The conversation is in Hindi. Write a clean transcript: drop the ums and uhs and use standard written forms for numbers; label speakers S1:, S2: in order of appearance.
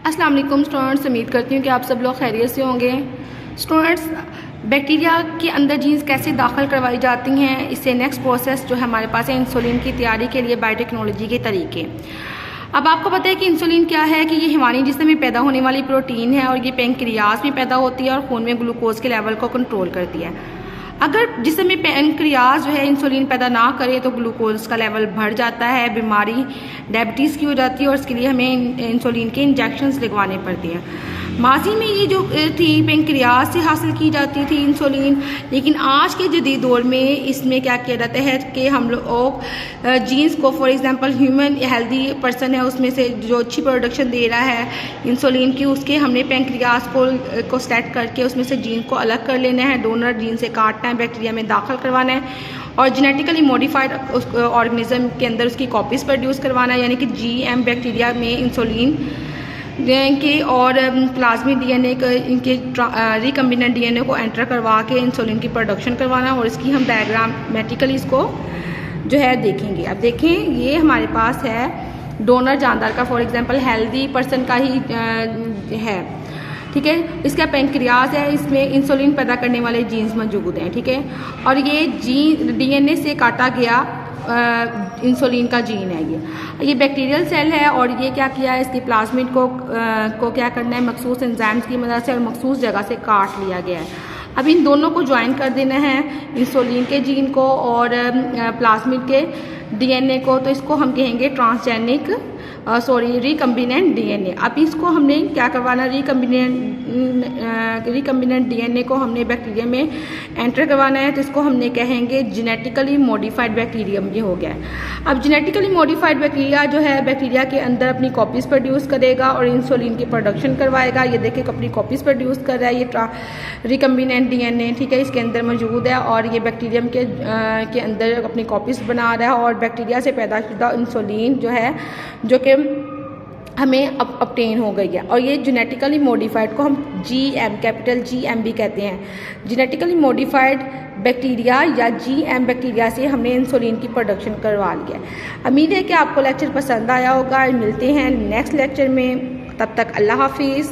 S1: अस्सलाम वालेकुम स्टूडेंट्स, उम्मीद करती हूँ कि आप सब लोग खैरियत से होंगे। स्टूडेंट्स, बैक्टीरिया के अंदर जीन्स कैसे दाखिल करवाई जाती हैं, इससे नेक्स्ट प्रोसेस जो है हमारे पास है इंसुलिन की तैयारी के लिए बायोटेक्नोलॉजी के तरीके। अब आपको पता है कि इंसुलिन क्या है कि ये हमारी जिस्म में पैदा होने वाली प्रोटीन है और ये पैंक्रियाज में पैदा होती है और खून में ग्लूकोज के लेवल को कंट्रोल करती है। अगर जिस्म में पैंक्रियाज जो है इंसुलिन पैदा ना करे तो ग्लूकोज का लेवल बढ़ जाता है, बीमारी डायबिटीज़ की हो जाती है और इसके लिए हमें इंसुलिन के इंजेक्शंस लगवाने पड़ते हैं। माजी में ये जो थी पैंक्रियाज से हासिल की जाती थी इंसुलिन, लेकिन आज के जदीद दौर में इसमें क्या किया जाता है कि हम लोग जीन्स को, for example human healthy person है उसमें से जो अच्छी प्रोडक्शन दे रहा है इंसुलिन की, उसके हमने पैंक्रियाज को सेट करके उसमें से जीन को अलग कर लेना है, डोनर जीन से काटना है, बैक्टीरिया में दाखिल करवाना है और जेनेटिकली मॉडिफाइड ऑर्गेनिज्म के अंदर उसकी कॉपीज़ प्रोड्यूस करवाना है, यानी कि GM बैक्टीरिया में इंसुलिन के और प्लाज्मिक DNA इनके रिकम्बिनेंट DNA को एंटर करवा के इंसुलिन की प्रोडक्शन करवाना और इसकी हम डायग्रामेटिकली इसको जो है देखेंगे। अब देखें, ये हमारे पास है डोनर जानदार का, फॉर एग्जांपल हेल्दी पर्सन का ही है, ठीक है। इसका पैंक्रियाज है, इसमें इंसुलिन पैदा करने वाले जीन्स मौजूद हैं, ठीक है। और ये DNA से काटा गया इंसुलिन का जीन है। ये बैक्टीरियल सेल है और ये क्या किया है, इसकी प्लाज्मिड को क्या करना है, मखसूस एंजाइम्स की मदद से और मखसूस जगह से काट लिया गया है। अब इन दोनों को ज्वाइन कर देना है, इंसुलिन के जीन को और प्लाज्मिड के DNA को, तो इसको हम कहेंगे ट्रांसजेनिक रिकम्बिनेंट DNA। अब इसको हमने क्या करवाना, रिकम्बिनेंट DNA को हमने बैक्टीरिया में एंटर करवाना है, तो इसको हमने कहेंगे जेनेटिकली मॉडिफाइड बैक्टीरियम। ये हो गया है। अब जेनेटिकली मॉडिफाइड बैक्टीरिया जो है बैक्टीरिया के अंदर अपनी कॉपीज़ प्रोड्यूस करेगा और इंसुलिन की प्रोडक्शन करवाएगा। ये देखिए अपनी कॉपीज़ प्रोड्यूस कर रहा है, ये रिकम्बिनेंट DNA, ठीक है, इसके अंदर मौजूद है और ये बैक्टीरियम के अंदर अपनी कॉपीज़ बना रहा है और बैक्टीरिया से पैदा शुदा इंसुलिन जो है, जो कि हमें अपटेन हो गई है। और ये जेनेटिकली मॉडिफाइड को हम कैपिटल GM भी कहते हैं। जेनेटिकली मॉडिफाइड बैक्टीरिया या GM बैक्टीरिया से हमने इंसुलिन की प्रोडक्शन करवा लिया। उम्मीद है कि आपको लेक्चर पसंद आया होगा। मिलते हैं नेक्स्ट लेक्चर में, तब तक अल्लाह हाफिज़।